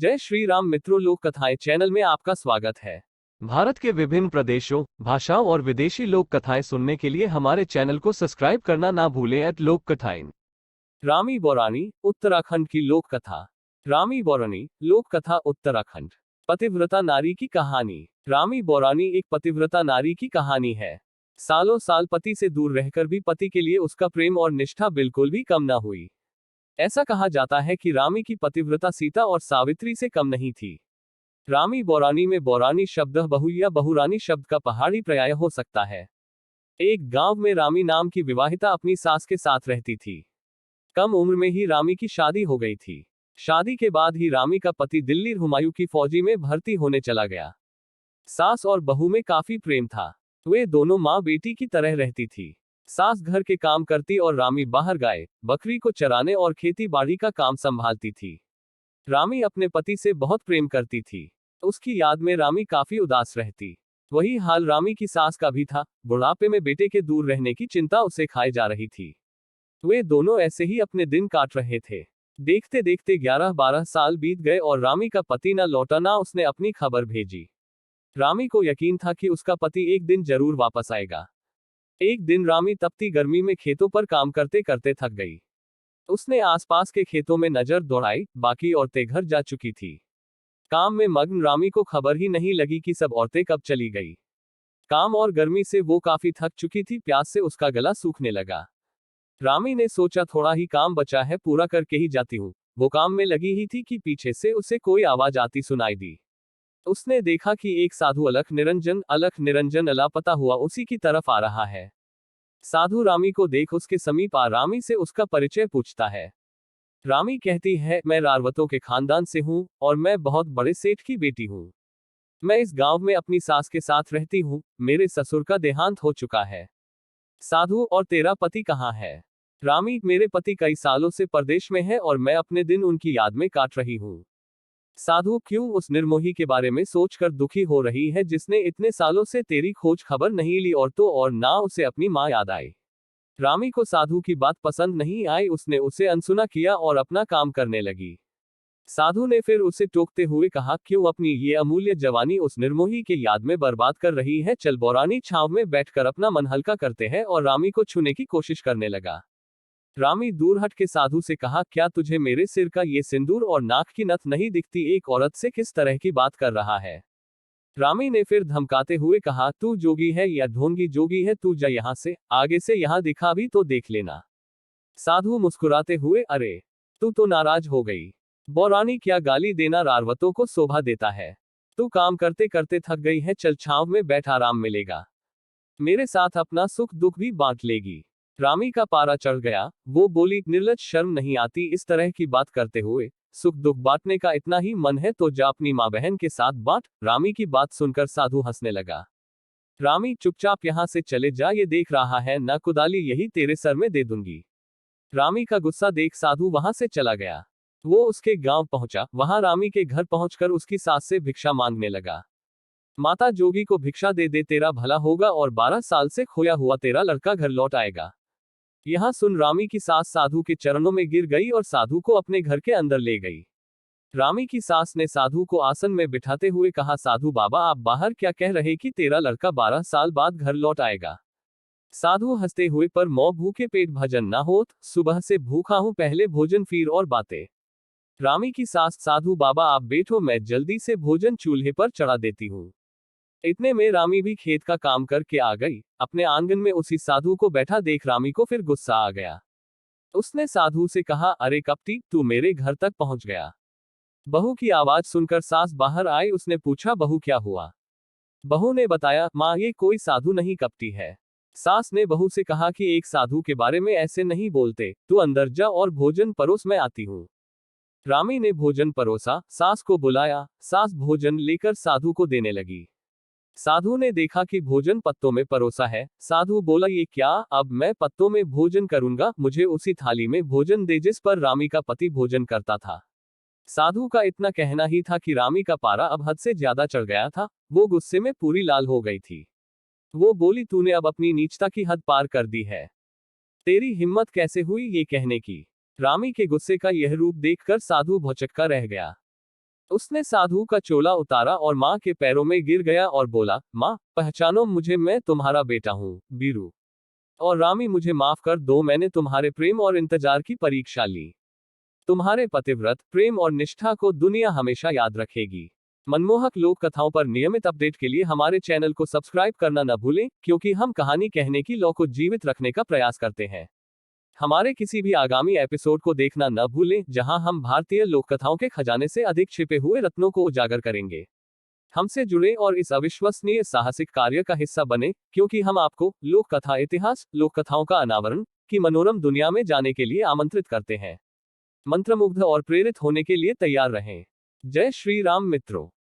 जय श्री राम मित्रों, लोक कथाएं चैनल में आपका स्वागत है। भारत के विभिन्न प्रदेशों, भाषाओं और विदेशी लोक कथाएं सुनने के लिए हमारे चैनल को सब्सक्राइब करना ना भूलें। लोक कथाएं। रामी बौरानी, उत्तराखंड की लोक कथा। रामी बौरानी, लोक कथा उत्तराखंड। पतिव्रता नारी की कहानी। रामी बौरानी एक पतिव्रता नारी की कहानी है। सालों साल पति से दूर रहकर भी पति के लिए उसका प्रेम और निष्ठा बिल्कुल भी कम न हुई। ऐसा कहा जाता है कि रामी की पतिव्रता सीता और सावित्री से कम नहीं थी। रामी बौरानी में बौरानी शब्द बहु या बहुरानी शब्द का पहाड़ी पर्याय हो सकता है। एक गांव में रामी नाम की विवाहिता अपनी सास के साथ रहती थी। कम उम्र में ही रामी की शादी हो गई थी। शादी के बाद ही रामी का पति दिल्ली हुमायूं की फौजी में भर्ती होने चला गया। सास और बहू में काफी प्रेम था। वे दोनों माँ बेटी की तरह रहती थी। सास घर के काम करती और रामी बाहर गाय बकरी को चराने और खेती बाड़ी का काम संभालती थी। रामी अपने पति से बहुत प्रेम करती थी। उसकी याद में रामी काफी उदास रहती। वही हाल रामी की सास का भी था। बुढ़ापे में बेटे के दूर रहने की चिंता उसे खाई जा रही थी। वे दोनों ऐसे ही अपने दिन काट रहे थे। देखते देखते 11-12 साल बीत गए और रामी का पति न लौटा, ना उसने अपनी खबर भेजी। रामी को यकीन था कि उसका पति एक दिन जरूर वापस आएगा। एक दिन रामी तपती गर्मी में खेतों पर काम करते करते थक गई। उसने आसपास के खेतों में नजर दौड़ाई, बाकी औरतें घर जा चुकी थी। काम में मग्न रामी को खबर ही नहीं लगी कि सब औरतें कब चली गई। काम और गर्मी से वो काफी थक चुकी थी, प्यास से उसका गला सूखने लगा। रामी ने सोचा थोड़ा ही काम बचा है, पूरा करके ही जाती हूँ। वो काम में लगी ही थी कि पीछे से उसे कोई आवाज आती सुनाई दी। उसने देखा कि एक साधु अलख निरंजन लापता हुआ उसी की तरफ आ रहा है। साधु रामी को देख उसके समीप आ रामी से उसका परिचय पूछता है। रामी कहती है, मैं रारवतों के खानदान से हूँ और मैं बहुत बड़े सेठ की बेटी हूँ। मैं इस गांव में अपनी सास के साथ रहती हूँ। मेरे ससुर का देहांत हो चुका है। साधु, और तेरा पति कहाँ है? रामी, मेरे पति कई सालों से परदेश में है और मैं अपने दिन उनकी याद में काट रही हूँ। साधु, क्यों? उस निर्मोही के बारे में सोचकर दुखी हो रही है जिसने इतने सालों से तेरी खोज खबर नहीं ली, और तो और ना उसे अपनी माँ याद आई। रामी को साधु की बात पसंद नहीं आई। उसने उसे अनसुना किया और अपना काम करने लगी। साधु ने फिर उसे टोकते हुए कहा, क्यों अपनी ये अमूल्य जवानी उस निर्मोही के याद में बर्बाद कर रही है? चल बौरानी, छांव में बैठकर अपना मन हल्का करते हैं। और रामी को छूने की कोशिश करने लगा। रामी दूर हट के साधु से कहा, क्या तुझे मेरे सिर का ये सिंदूर और नाक की नथ नहीं दिखती? एक औरत से किस तरह की बात कर रहा है? रामी ने फिर धमकाते हुए कहा, तू जोगी है या ढोंगी? जोगी है तू, जा यहां से, आगे से यहां दिखा भी तो देख लेना। साधु मुस्कुराते हुए, अरे तू तो नाराज हो गई। बौरानी, क्या गाली देना रारवतों को शोभा देता है? तू काम करते करते थक गई है, चल छांव में बैठ, आराम मिलेगा। मेरे साथ अपना सुख दुख भी बांट लेगी। रामी का पारा चढ़ गया। वो बोली, निर्लज, शर्म नहीं आती इस तरह की बात करते हुए? सुख दुख बांटने का इतना ही मन है तो जा अपनी माँ बहन के साथ बांट। रामी की बात सुनकर साधु हंसने लगा। रामी, चुपचाप यहां से चले जा, ये देख रहा है ना कुदाली, यही तेरे सर में दे दूंगी। रामी का गुस्सा देख साधु वहां से चला गया। वो उसके गांव पहुंचा। वहां रामी के घर पहुंचकर उसकी सास से भिक्षा मांगने लगा। माता जोगी को भिक्षा दे दे, तेरा भला होगा और 12 साल से खोया हुआ तेरा लड़का घर लौट आएगा। यहां सुन रामी की सास साधु के चरणों में गिर गई और साधु को अपने घर के अंदर ले गई। रामी की सास ने साधु को आसन में बिठाते हुए कहा, साधु बाबा, आप बाहर क्या कह रहे कि तेरा लड़का 12 साल बाद घर लौट आएगा? साधु हंसते हुए, पर मौ भूखे पेट भजन ना होत, सुबह से भूखा हूं, पहले भोजन फिर और बातें। रामी की सास, साधु बाबा आप बैठो, मैं जल्दी से भोजन चूल्हे पर चढ़ा देती हूँ। इतने में रामी भी खेत का काम करके आ गई। अपने आंगन में उसी साधु को बैठा देख रामी को फिर गुस्सा आ गया। उसने साधु से कहा, अरे कपटी, तू मेरे घर तक पहुंच गया। बहू की आवाज सुनकर सास बाहर आई। उसने पूछा, बहू क्या हुआ? बहू ने बताया, माँ ये कोई साधु नहीं, कपटी है। सास ने बहू से कहा कि एक साधु के बारे में ऐसे नहीं बोलते, तू अंदर जा और भोजन परोस, मैं आती हूँ। रामी ने भोजन परोसा, सास को बुलाया। सास भोजन लेकर साधु को देने लगी। साधु ने देखा कि भोजन पत्तों में परोसा है। साधु बोला, ये क्या? अब मैं पत्तों में भोजन करूंगा, मुझे उसी थाली में भोजन दे जिस पर रामी का पति भोजन करता था। साधु का इतना कहना ही था कि रामी का पारा अब हद से ज्यादा चढ़ गया था। वो गुस्से में पूरी लाल हो गई थी। वो बोली, तूने अब अपनी नीचता की हद पार कर दी है। तेरी हिम्मत कैसे हुई ये कहने की? रामी के गुस्से का यह रूप देखकर साधु भौचक्का रह गया। उसने साधु का चोला उतारा और माँ के पैरों में गिर गया और बोला, माँ, पहचानो मुझे, मैं तुम्हारा बेटा हूँ, बीरू। और रामी, मुझे माफ कर दो, मैंने तुम्हारे प्रेम और इंतजार की परीक्षा ली। तुम्हारे पतिव्रत प्रेम और निष्ठा को दुनिया हमेशा याद रखेगी। मनमोहक लोक कथाओं पर नियमित अपडेट के लिए हमारे चैनल को सब्सक्राइब करना न भूलें, क्योंकि हम कहानी कहने की लौ को जीवित रखने का प्रयास करते हैं। हमारे किसी भी आगामी एपिसोड को देखना न भूलें, जहां हम भारतीय लोक कथाओं के खजाने से अधिक छिपे हुए रत्नों को उजागर करेंगे। हमसे जुड़े और इस अविश्वसनीय साहसिक कार्य का हिस्सा बने, क्योंकि हम आपको लोक कथा इतिहास, लोक कथाओं का अनावरण की मनोरम दुनिया में जाने के लिए आमंत्रित करते हैं। मंत्रमुग्ध और प्रेरित होने के लिए तैयार रहें। जय श्री राम मित्रों।